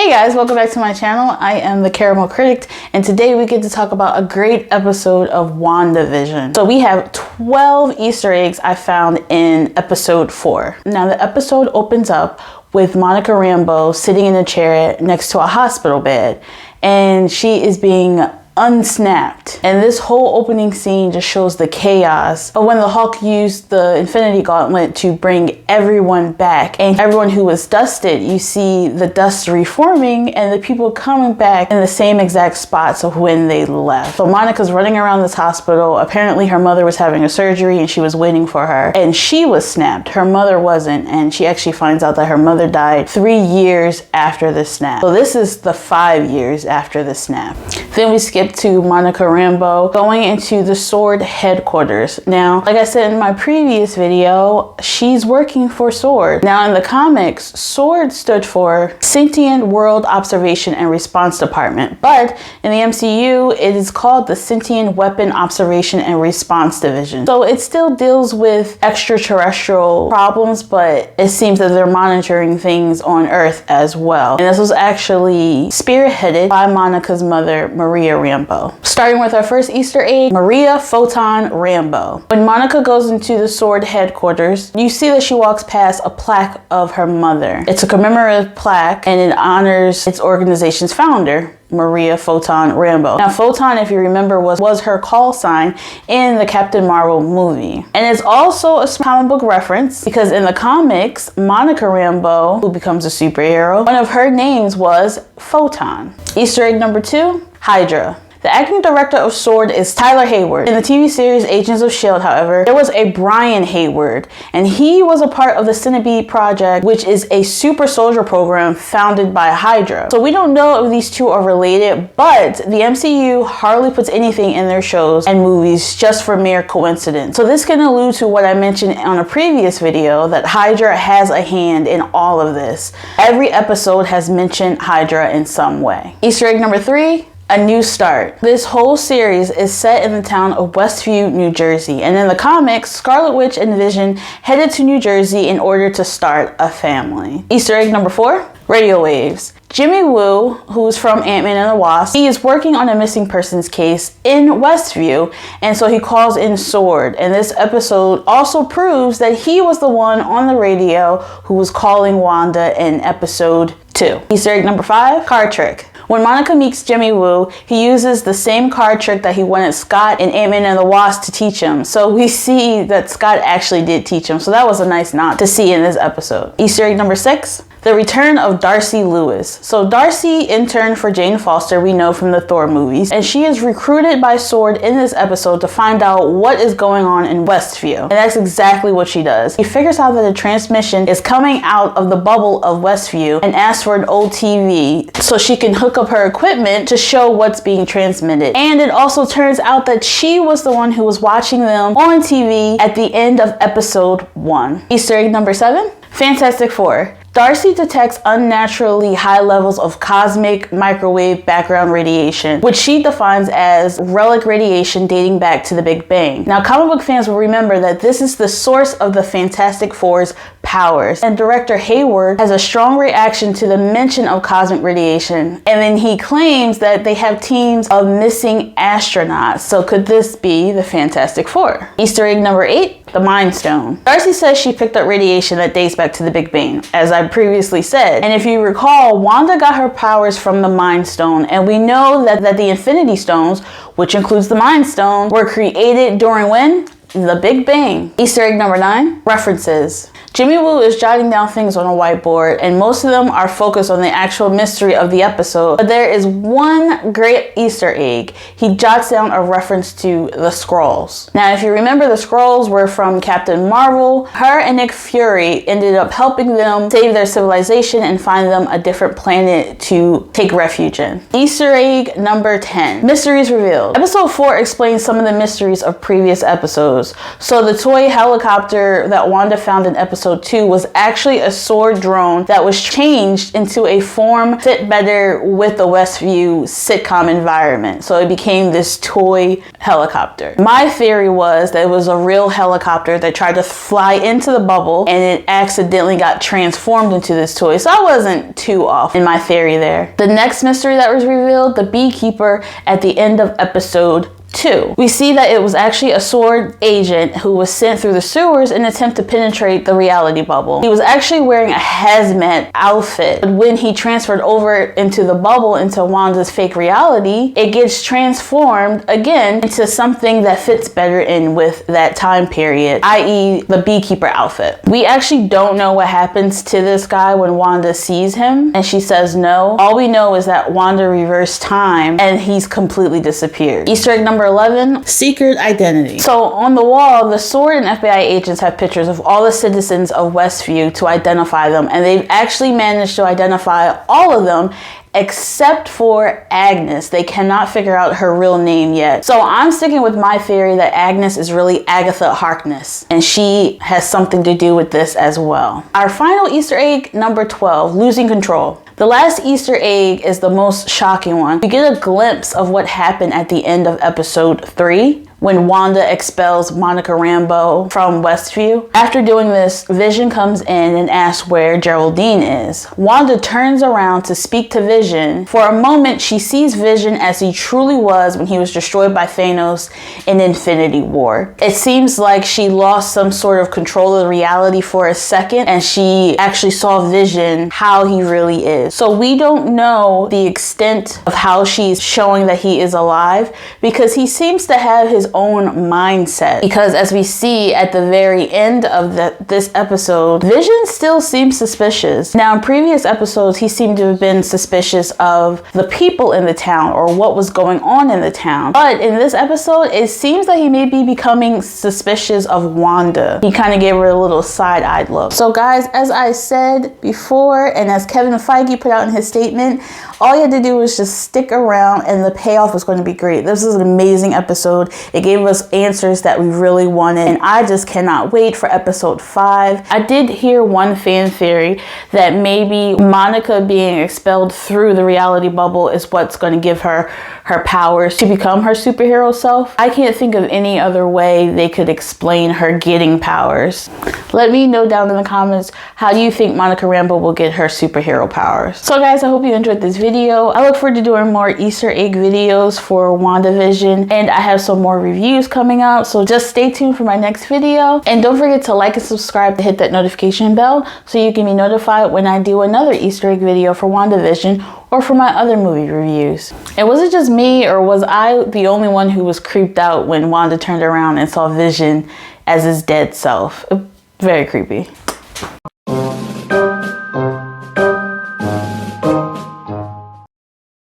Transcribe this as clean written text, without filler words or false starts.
Hey guys, welcome back to my channel. I am the Caramel Critic, and today we get to talk about a great episode of WandaVision. So we have 12 Easter eggs I found in episode 4. Now the episode opens up with Monica Rambeau sitting in a chair next to a hospital bed, and she is being unsnapped. And this whole opening scene just shows the chaos. But when the Hulk used the Infinity Gauntlet to bring everyone back, and everyone who was dusted, you see the dust reforming and the people coming back in the same exact spots of when they left. So Monica's running around this hospital. Apparently her mother was having a surgery and she was waiting for her. And she was snapped. Her mother wasn't. And she actually finds out that her mother died 3 years after the snap. So this is the 5 years after the snap. Then we skip to Monica Rambeau going into the SWORD headquarters. Now, like I said in my previous video, she's working for SWORD. Now in the comics, SWORD stood for Sentient World Observation and Response Department, but in the MCU, it is called the Sentient Weapon Observation and Response Division. So it still deals with extraterrestrial problems, but it seems that they're monitoring things on Earth as well. And this was actually spearheaded by Monica's mother, Maria Rambeau. Starting with our first Easter egg, Maria Photon Rambeau. When Monica goes into the SWORD headquarters, you see that she walks past a plaque of her mother. It's a commemorative plaque and it honors its organization's founder, Maria Photon Rambeau. Now Photon, if you remember, was her call sign in the Captain Marvel movie. And it's also a comic book reference because in the comics, Monica Rambeau, who becomes a superhero, one of her names was Photon. Easter egg number 2, Hydra. The acting director of SWORD is Tyler Hayward. In the TV series Agents of S.H.I.E.L.D., however, there was a Brian Hayward, and he was a part of the Centipede Project, which is a super soldier program founded by Hydra. So we don't know if these two are related, but the MCU hardly puts anything in their shows and movies just for mere coincidence. So this can allude to what I mentioned on a previous video, that Hydra has a hand in all of this. Every episode has mentioned Hydra in some way. Easter egg number 3, a new start. This whole series is set in the town of Westview, New Jersey. And in the comics, Scarlet Witch and Vision headed to New Jersey in order to start a family. Easter egg number 4, radio waves. Jimmy Woo, who's from Ant-Man and the Wasp, he is working on a missing persons case in Westview, and so he calls in SWORD. And this episode also proves that he was the one on the radio who was calling Wanda in episode 2. Easter egg number 5, card trick. When Monica meets Jimmy Woo, he uses the same card trick that he wanted Scott and Ant-Man and the Wasp to teach him. So we see that Scott actually did teach him. So that was a nice nod to see in this episode. Easter egg number 6, the return of Darcy Lewis. So Darcy interned for Jane Foster, we know from the Thor movies, and she is recruited by SWORD in this episode to find out what is going on in Westview. And that's exactly what she does. She figures out that a transmission is coming out of the bubble of Westview and asks for an old TV so she can hook up her equipment to show what's being transmitted. And it also turns out that she was the one who was watching them on TV at the end of episode 1. Easter egg number 7, Fantastic Four. Darcy detects unnaturally high levels of cosmic microwave background radiation, which she defines as relic radiation dating back to the Big Bang. Now, comic book fans will remember that this is the source of the Fantastic Four's powers, and director Hayward has a strong reaction to the mention of cosmic radiation, and then he claims that they have teams of missing astronauts. So could this be the Fantastic Four? Easter egg number 8, the Mind Stone. Darcy says she picked up radiation that dates back to the Big Bang, as I previously said. And if you recall, Wanda got her powers from the Mind Stone, and we know that the Infinity Stones, which includes the Mind Stone, were created during when? The Big Bang. Easter egg number 9, references. Jimmy Woo is jotting down things on a whiteboard, and most of them are focused on the actual mystery of the episode, but there is one great Easter egg. He jots down a reference to the Skrulls. Now, if you remember, the Skrulls were from Captain Marvel. Her and Nick Fury ended up helping them save their civilization and find them a different planet to take refuge in. Easter egg number 10, mysteries revealed. Episode 4 explains some of the mysteries of previous episodes. those. So the toy helicopter that Wanda found in episode 2 was actually a sword drone that was changed into a form fit better with the Westview sitcom environment. So it became this toy helicopter. My theory was that it was a real helicopter that tried to fly into the bubble and it accidentally got transformed into this toy. So I wasn't too off in my theory there. The next mystery that was revealed, the beekeeper at the end of episode 2. We see that it was actually a sword agent who was sent through the sewers in an attempt to penetrate the reality bubble. He was actually wearing a hazmat outfit. But when he transferred over into the bubble, into Wanda's fake reality, it gets transformed again into something that fits better in with that time period, i.e. the beekeeper outfit. We actually don't know what happens to this guy when Wanda sees him and she says no. All we know is that Wanda reversed time and he's completely disappeared. Easter egg number 11, secret identity. So on the wall, the Sword and FBI agents have pictures of all the citizens of Westview to identify them, and they've actually managed to identify all of them except for Agnes. They cannot figure out her real name yet. So I'm sticking with my theory that Agnes is really Agatha Harkness, and she has something to do with this as well. Our final Easter egg, number 12, losing control. The last Easter egg is the most shocking one. We get a glimpse of what happened at the end of episode 3 when Wanda expels Monica Rambeau from Westview. After doing this, Vision comes in and asks where Geraldine is. Wanda turns around to speak to Vision. For a moment, she sees Vision as he truly was when he was destroyed by Thanos in Infinity War. It seems like she lost some sort of control of reality for a second, and she actually saw Vision how he really is. So we don't know the extent of how she's showing that he is alive, because he seems to have his own mindset. Because as we see at the very end of this episode, Vision still seems suspicious. Now in previous episodes, he seemed to have been suspicious of the people in the town or what was going on in the town. But in this episode, it seems that he may be becoming suspicious of Wanda. He kind of gave her a little side-eyed look. So guys, as I said before, and as Kevin Feige put out in his statement, all you had to do was just stick around and the payoff was going to be great. This is an amazing episode. It gave us answers that we really wanted, and I just cannot wait for episode 5. I did hear one fan theory that maybe Monica being expelled through the reality bubble is what's going to give her her powers to become her superhero self. I can't think of any other way they could explain her getting powers. Let me know down in the comments, how do you think Monica Rambeau will get her superhero powers? So guys, I hope you enjoyed this video. I look forward to doing more Easter egg videos for WandaVision, and I have some more reviews coming out, so just stay tuned for my next video. And don't forget to like and subscribe to hit that notification bell so you can be notified when I do another Easter egg video for WandaVision or for my other movie reviews. And was it just me, or was I the only one who was creeped out when Wanda turned around and saw Vision as his dead self? Very creepy.